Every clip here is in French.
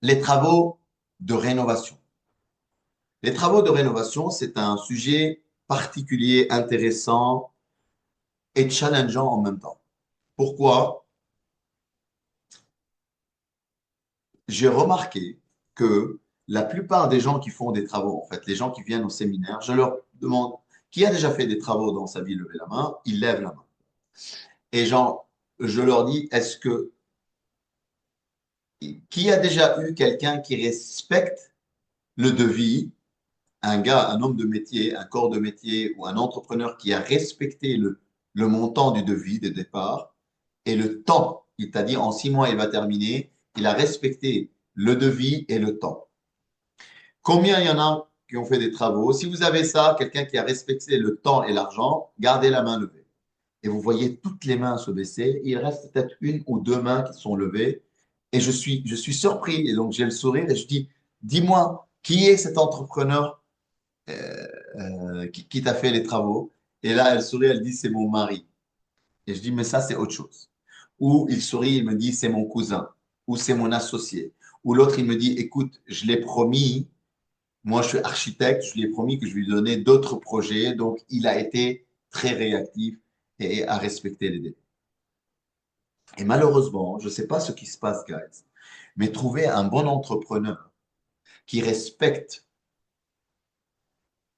Les travaux de rénovation. Les travaux de rénovation, c'est un sujet particulier, intéressant et challengeant en même temps. Pourquoi? J'ai remarqué que la plupart des gens qui font des travaux, en fait, les gens qui viennent au séminaire, je leur demande qui a déjà fait des travaux dans sa vie, levez la main, ils lèvent la main. Et genre, je leur dis, est-ce que qui a déjà eu quelqu'un qui respecte le devis, un gars, un homme de métier, un corps de métier ou un entrepreneur qui a respecté le montant du devis de départ et le temps. Il t'a dit en 6 mois, il va terminer. Il a respecté le devis et le temps. Combien il y en a qui ont fait des travaux? Si vous avez ça, quelqu'un qui a respecté le temps et l'argent, gardez la main levée. Et vous voyez toutes les mains se baisser. Il reste peut-être une ou deux mains qui sont levées. Et je suis surpris. Et donc, j'ai le sourire et je dis, dis-moi, qui est cet entrepreneur qui t'a fait les travaux? Et là, elle sourit, elle dit, c'est mon mari. Et je dis, mais ça, c'est autre chose. Ou il sourit, il me dit, c'est mon cousin. Ou c'est mon associé. Ou l'autre, il me dit, écoute, je l'ai promis, moi, je suis architecte, je lui ai promis que je lui donnais d'autres projets. Donc, il a été très réactif et a respecté les délais. Et malheureusement, je ne sais pas ce qui se passe, guys, mais trouver un bon entrepreneur qui respecte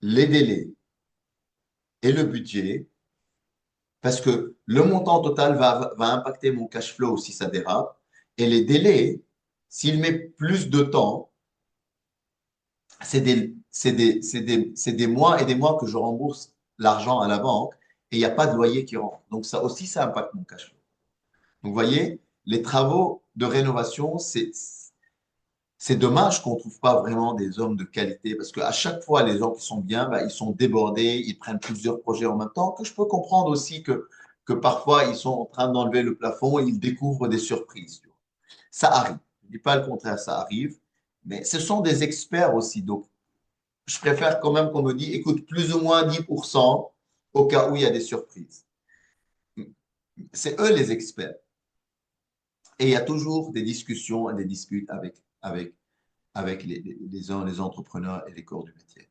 les délais et le budget, parce que le montant total va impacter mon cash flow si ça dérape, et les délais, s'il met plus de temps, c'est des mois et des mois que je rembourse l'argent à la banque et il n'y a pas de loyer qui rentre. Donc ça aussi, ça impacte mon cash flow. Donc vous voyez, les travaux de rénovation, c'est dommage qu'on ne trouve pas vraiment des hommes de qualité parce qu'à chaque fois, les gens qui sont bien, bah, ils sont débordés, ils prennent plusieurs projets en même temps, que je peux comprendre aussi que parfois, ils sont en train d'enlever le plafond et ils découvrent des surprises. Tu vois. Ça arrive. Je ne dis pas le contraire, ça arrive. Mais ce sont des experts aussi. Donc, je préfère quand même qu'on me dise, écoute, plus ou moins 10% au cas où il y a des surprises. C'est eux les experts. Et il y a toujours des discussions et des disputes avec les entrepreneurs et les corps du métier.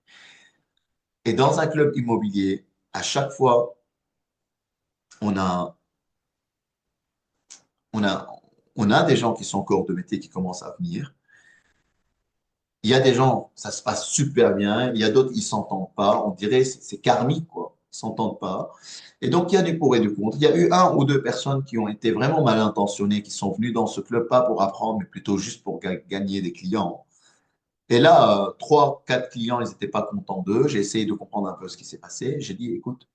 Et dans un club immobilier, à chaque fois, on a, on a, on a des gens qui sont corps de métier qui commencent à venir. Il y a des gens, ça se passe super bien. Il y a d'autres, ils s'entendent pas. On dirait c'est karmique, quoi. Ils s'entendent pas. Et donc, il y a du pour et du contre. Il y a eu un ou deux personnes qui ont été vraiment mal intentionnées, qui sont venues dans ce club, pas pour apprendre, mais plutôt juste pour gagner des clients. Et là, trois, quatre clients, ils n'étaient pas contents d'eux. J'ai essayé de comprendre un peu ce qui s'est passé. J'ai dit, écoute,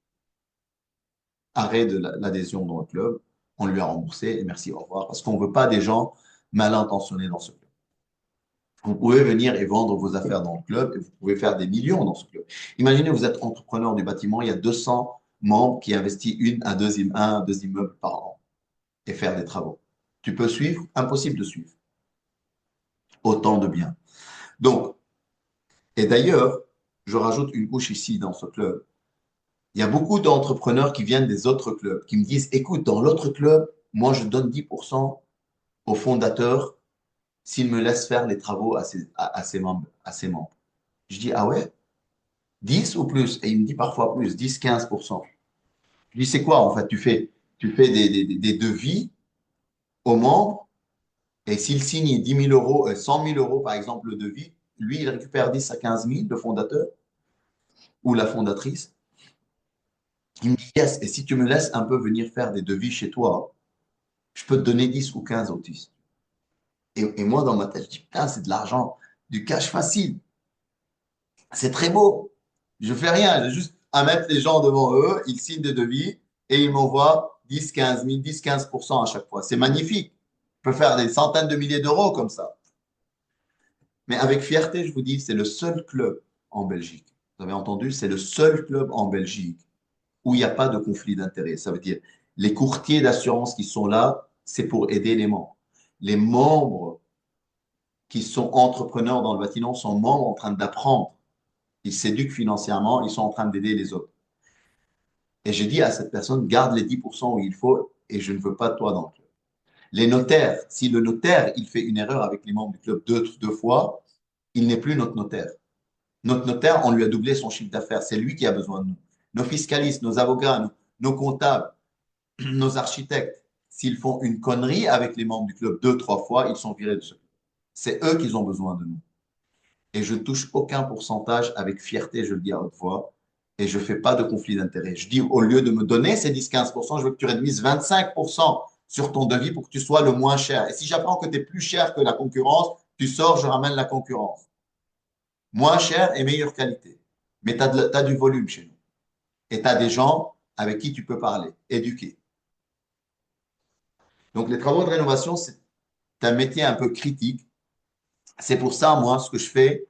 arrêt de l'adhésion dans le club. On lui a remboursé et merci, au revoir. Parce qu'on ne veut pas des gens mal intentionnés dans ce club. Vous pouvez venir et vendre vos affaires dans le club et vous pouvez faire des millions dans ce club. Imaginez, vous êtes entrepreneur du bâtiment, il y a 200 membres qui investissent un, deux immeubles par an et faire des travaux. Tu peux suivre? Impossible de suivre. Autant de biens. Donc, et d'ailleurs, je rajoute une couche ici dans ce club. Il y a beaucoup d'entrepreneurs qui viennent des autres clubs, qui me disent, écoute, dans l'autre club, moi, je donne 10% au fondateur s'il me laisse faire les travaux à ses membres, à ses membres. Je dis, ah ouais? 10 ou plus. Et il me dit parfois plus, 10-15%. Je lui dis, c'est quoi en fait? Tu fais des devis aux membres et s'il signe 10 000 euros, 100 000 euros par exemple le devis, lui il récupère 10 à 15 000, le fondateur ou la fondatrice. Il me dit, yes, et si tu me laisses un peu venir faire des devis chez toi, je peux te donner 10 ou 15 autistes. Et moi dans ma tête, je dis, putain, c'est de l'argent, du cash facile. C'est très beau. Je fais rien, j'ai juste à mettre les gens devant eux, ils signent des devis et ils m'envoient 10, 15 000, 10, 15% à chaque fois. C'est magnifique. Je peux faire des centaines de milliers d'euros comme ça. Mais avec fierté, je vous dis, c'est le seul club en Belgique. Vous avez entendu, c'est le seul club en Belgique où il n'y a pas de conflit d'intérêts. Ça veut dire, les courtiers d'assurance qui sont là, c'est pour aider les membres. Les membres qui sont entrepreneurs dans le bâtiment sont membres en train d'apprendre. Ils s'éduquent financièrement, ils sont en train d'aider les autres. Et j'ai dit à cette personne, garde les 10% où il faut et je ne veux pas de toi dans le club. Les notaires, si le notaire il fait une erreur avec les membres du club deux fois, il n'est plus notre notaire. Notre notaire, on lui a doublé son chiffre d'affaires. C'est lui qui a besoin de nous. Nos fiscalistes, nos avocats, nos comptables, nos architectes, s'ils font une connerie avec les membres du club deux, trois fois, ils sont virés de ce club. C'est eux qui ont besoin de nous. Et je ne touche aucun pourcentage avec fierté, je le dis à haute voix, et je ne fais pas de conflit d'intérêt. Je dis, au lieu de me donner ces 10-15%, je veux que tu réduises 25% sur ton devis pour que tu sois le moins cher. Et si j'apprends que tu es plus cher que la concurrence, tu sors, je ramène la concurrence. Moins cher et meilleure qualité. Mais tu as du volume chez nous. Et tu as des gens avec qui tu peux parler, éduquer. Donc, les travaux de rénovation, c'est un métier un peu critique. C'est pour ça, moi, ce que je fais,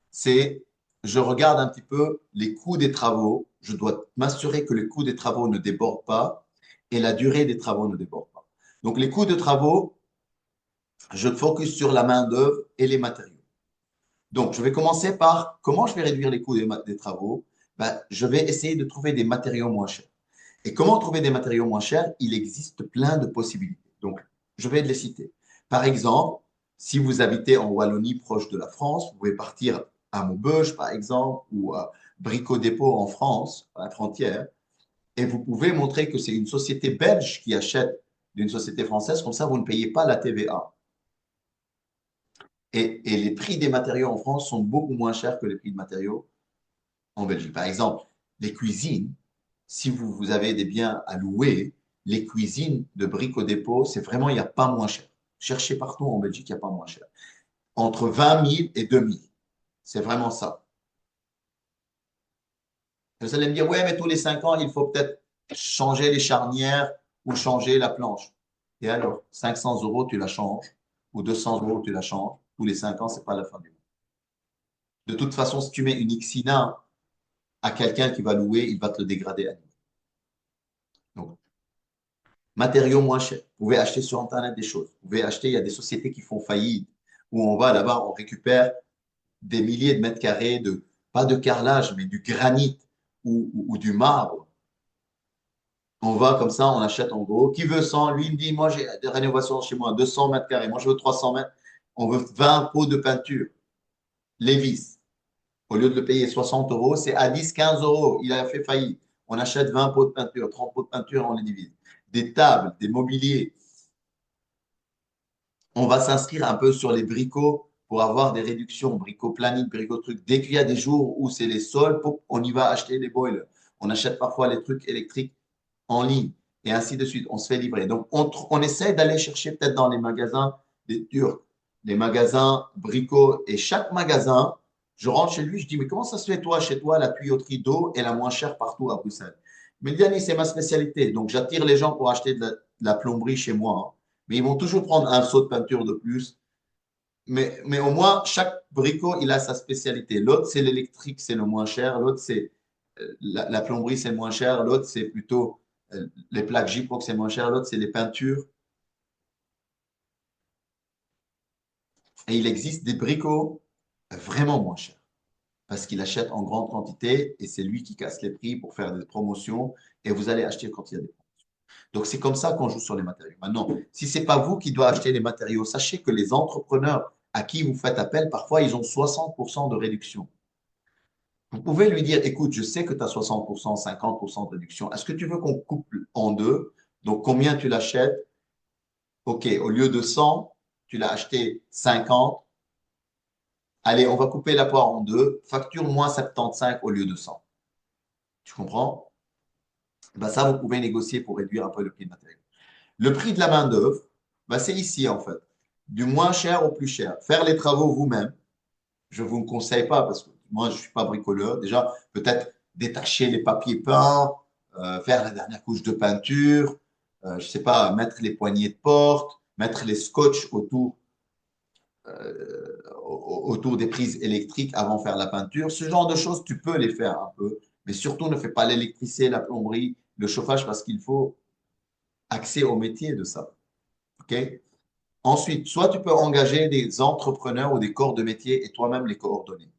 c'est je regarde un petit peu les coûts des travaux. Je dois m'assurer que les coûts des travaux ne débordent pas et la durée des travaux ne déborde pas. Donc, les coûts de travaux, je focus sur la main-d'œuvre et les matériaux. Donc, je vais commencer par comment je vais réduire les coûts des travaux. Ben, je vais essayer de trouver des matériaux moins chers. Et comment trouver des matériaux moins chers? Il existe plein de possibilités. Donc, je vais les citer. Par exemple, si vous habitez en Wallonie, proche de la France, vous pouvez partir à Maubeuge, par exemple, ou à Brico Dépôt en France, à la frontière, et vous pouvez montrer que c'est une société belge qui achète d'une société française. Comme ça, vous ne payez pas la TVA. Et les prix des matériaux en France sont beaucoup moins chers que les prix de matériaux en Belgique. Par exemple, les cuisines, si vous avez des biens à louer, les cuisines de Brico Dépôt, c'est vraiment, il n'y a pas moins cher. Cherchez partout en Belgique, il n'y a pas moins cher. Entre 20 000 et 2 000. C'est vraiment ça. Vous allez me dire, ouais, mais tous les 5 ans, il faut peut-être changer les charnières ou changer la planche. Et alors, 500 euros, tu la changes, ou 200 euros, tu la changes. Tous les 5 ans, ce n'est pas la fin du monde. De toute façon, si tu mets une Xina à quelqu'un qui va louer, il va te le dégrader à nouveau. Donc, matériaux moins chers. Vous pouvez acheter sur Internet des choses. Vous pouvez acheter, il y a des sociétés qui font faillite, où on va là-bas, on récupère des milliers de mètres carrés de, pas de carrelage, mais du granit ou du marbre. On va comme ça, on achète en gros. Qui veut 100? Lui, il me dit, moi, j'ai des rénovations chez moi, 200 mètres carrés. Moi, je veux 300 mètres. On veut 20 pots de peinture. Lévis. Au lieu de le payer 60 euros, c'est à 10, 15 euros. Il a fait faillite. On achète 20 pots de peinture, 30 pots de peinture, on les divise. Des tables, des mobiliers. On va s'inscrire un peu sur les bricots pour avoir des réductions, bricots planiques, bricots trucs. Dès qu'il y a des jours où c'est les sols, on y va acheter les boilers. On achète parfois les trucs électriques en ligne et ainsi de suite. On se fait livrer. Donc, on essaie d'aller chercher peut-être dans les magasins des Turcs, les magasins bricots. Et chaque magasin, je rentre chez lui, je dis, mais comment ça se fait, toi, chez toi, la tuyauterie d'eau est la moins chère partout à Bruxelles? Mais Diane, c'est ma spécialité. Donc, j'attire les gens pour acheter de la plomberie chez moi, hein. Mais ils vont toujours prendre un seau de peinture de plus. Mais au moins, chaque bricot, il a sa spécialité. L'autre, c'est l'électrique, c'est le moins cher. L'autre, c'est la plomberie, c'est moins cher. L'autre, c'est plutôt les plaques J-Proc, c'est moins cher. L'autre, c'est les peintures. Et il existe des bricots vraiment moins chers parce qu'il achète en grande quantité et c'est lui qui casse les prix pour faire des promotions et vous allez acheter quand il y a des promotions. Donc, c'est comme ça qu'on joue sur les matériaux. Maintenant, si ce n'est pas vous qui doit acheter les matériaux, sachez que les entrepreneurs à qui vous faites appel, parfois, ils ont 60% de réduction. Vous pouvez lui dire, écoute, je sais que tu as 60%, 50% de réduction. Est-ce que tu veux qu'on coupe en deux? Donc, combien tu l'achètes? OK, au lieu de 100, tu l'as acheté 50. Allez, on va couper la poire en deux. Facture moins 75 au lieu de 100. Tu comprends? Ben ça, vous pouvez négocier pour réduire un peu le prix de matériel. Le prix de la main-d'œuvre, ben c'est ici en fait. Du moins cher au plus cher. Faire les travaux vous-même, je ne vous conseille pas parce que moi, je ne suis pas bricoleur. Déjà, peut-être détacher les papiers peints, faire la dernière couche de peinture, je ne sais pas, mettre les poignées de porte, mettre les scotch autour des prises électriques avant de faire la peinture. Ce genre de choses, tu peux les faire un peu, mais surtout ne fais pas l'électricité, la plomberie, le chauffage parce qu'il faut accès au métier de ça. OK? Ensuite, soit tu peux engager des entrepreneurs ou des corps de métier et toi-même les coordonner.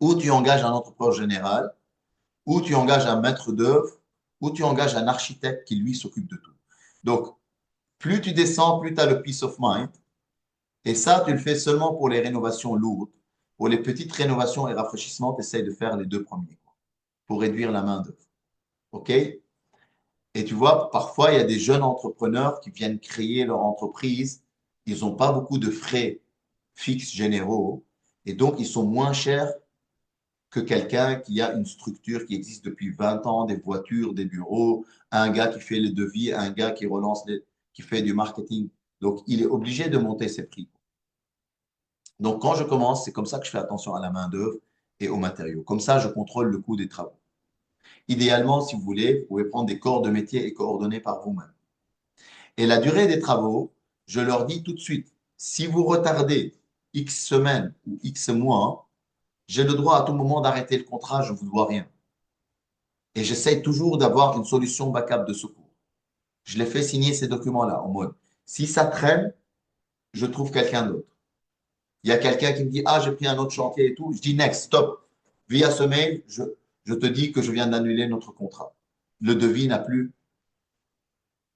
Ou tu engages un entrepreneur général, ou tu engages un maître d'œuvre, ou tu engages un architecte qui, lui, s'occupe de tout. Donc, Plus tu descends, plus tu as le peace of mind. Et ça, tu le fais seulement pour les rénovations lourdes. Pour les petites rénovations et rafraîchissements, tu essayes de faire les deux premiers quoi, pour réduire la main-d'œuvre. OK? Et tu vois, parfois, il y a des jeunes entrepreneurs qui viennent créer leur entreprise. Ils n'ont pas beaucoup de frais fixes généraux. Et donc, ils sont moins chers que quelqu'un qui a une structure qui existe depuis 20 ans, des voitures, des bureaux, un gars qui fait les devis, un gars qui relance, qui fait du marketing. Donc, il est obligé de monter ses prix. Donc, quand je commence, c'est comme ça que je fais attention à la main-d'œuvre et aux matériaux. Comme ça, je contrôle le coût des travaux. Idéalement, si vous voulez, vous pouvez prendre des corps de métier et coordonner par vous-même. Et la durée des travaux, je leur dis tout de suite, si vous retardez X semaines ou X mois, j'ai le droit à tout moment d'arrêter le contrat, je ne vous dois rien. Et j'essaye toujours d'avoir une solution backup de secours. Je les fais signer ces documents-là en mode, si ça traîne, je trouve quelqu'un d'autre. Il y a quelqu'un qui me dit, ah, j'ai pris un autre chantier et tout. Je dis, next, stop. Via ce mail, je te dis que je viens d'annuler notre contrat. Le devis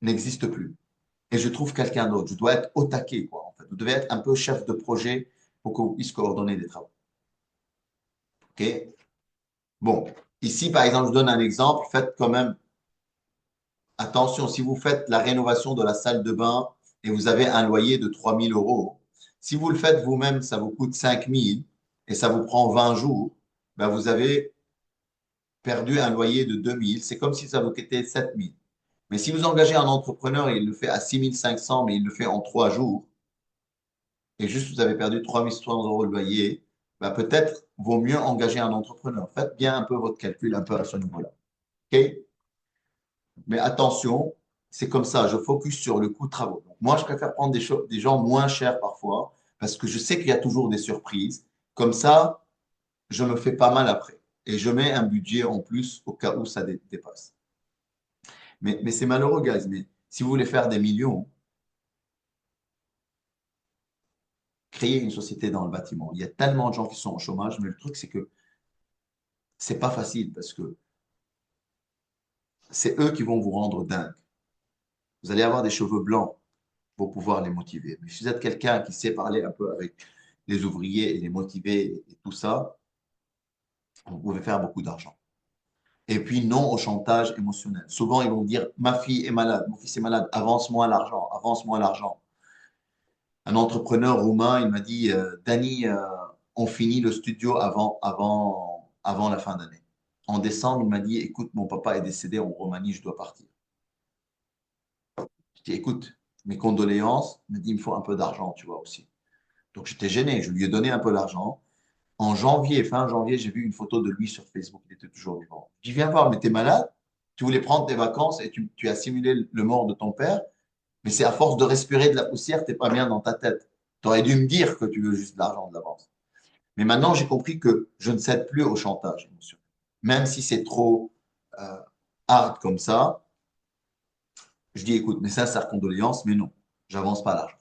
n'existe plus. Et je trouve quelqu'un d'autre. Je dois être au taquet, quoi, en fait. Vous devez être un peu chef de projet pour qu'on puisse coordonner des travaux. OK? Bon. Ici, par exemple, je donne un exemple. Faites quand même attention. Si vous faites la rénovation de la salle de bain et vous avez un loyer de 3 000 euros, si vous le faites vous-même, ça vous coûte 5 000 et ça vous prend 20 jours, ben vous avez perdu un loyer de 2 000. C'est comme si ça vous coûtait 7 000. Mais si vous engagez un entrepreneur et il le fait à 6 500, mais il le fait en 3 jours, et juste vous avez perdu 3 600 € de loyer, bah peut-être vaut mieux engager un entrepreneur. Faites bien un peu votre calcul, un peu à ce niveau-là. OK? Mais attention, c'est comme ça, je focus sur le coût de travaux. Donc, moi, je préfère prendre des gens moins chers parfois, parce que je sais qu'il y a toujours des surprises. Comme ça, je me fais pas mal après. Et je mets un budget en plus au cas où ça dépasse. Mais c'est malheureux, guys. Mais si vous voulez faire des millions, créez une société dans le bâtiment. Il y a tellement de gens qui sont au chômage, mais le truc, c'est que c'est pas facile parce que c'est eux qui vont vous rendre dingue. Vous allez avoir des cheveux blancs pour pouvoir les motiver. Mais si vous êtes quelqu'un qui sait parler un peu avec les ouvriers et les motiver et tout ça, vous pouvez faire beaucoup d'argent. Et puis, non au chantage émotionnel. Souvent, ils vont dire, ma fille est malade, mon fils est malade, avance-moi l'argent, avance-moi l'argent. Un entrepreneur roumain, il m'a dit, Dani, on finit le studio avant la fin d'année. En décembre, il m'a dit, écoute, mon papa est décédé en Roumanie, je dois partir. Je dis, écoute, mes condoléances, il m'a dit, il me faut un peu d'argent, tu vois aussi. Donc j'étais gêné, je lui ai donné un peu d'argent. En janvier, fin janvier, j'ai vu une photo de lui sur Facebook, il était toujours vivant. Je dis, viens voir, mais t'es malade, tu voulais prendre tes vacances et tu as simulé le mort de ton père, mais c'est à force de respirer de la poussière, t'es pas bien dans ta tête. Tu aurais dû me dire que tu veux juste de l'argent de l'avance. Mais maintenant, j'ai compris que je ne cède plus au chantage émotionnel. Même si c'est trop euh, hard comme ça, je dis, écoute, mais ça, condoléances, mais non, j'avance pas l'argent.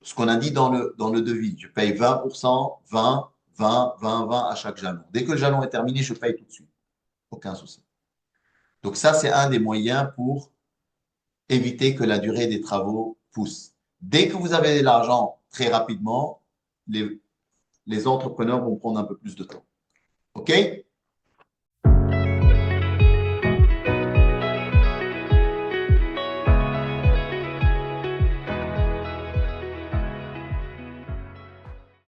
Ce qu'on a dit dans le devis, je paye 20%, 20, 20, 20, 20 à chaque jalon. Dès que le jalon est terminé, je paye tout de suite. Aucun souci. Donc ça, c'est un des moyens pour éviter que la durée des travaux pousse. Dès que vous avez de l'argent très rapidement, les entrepreneurs vont prendre un peu plus de temps. OK?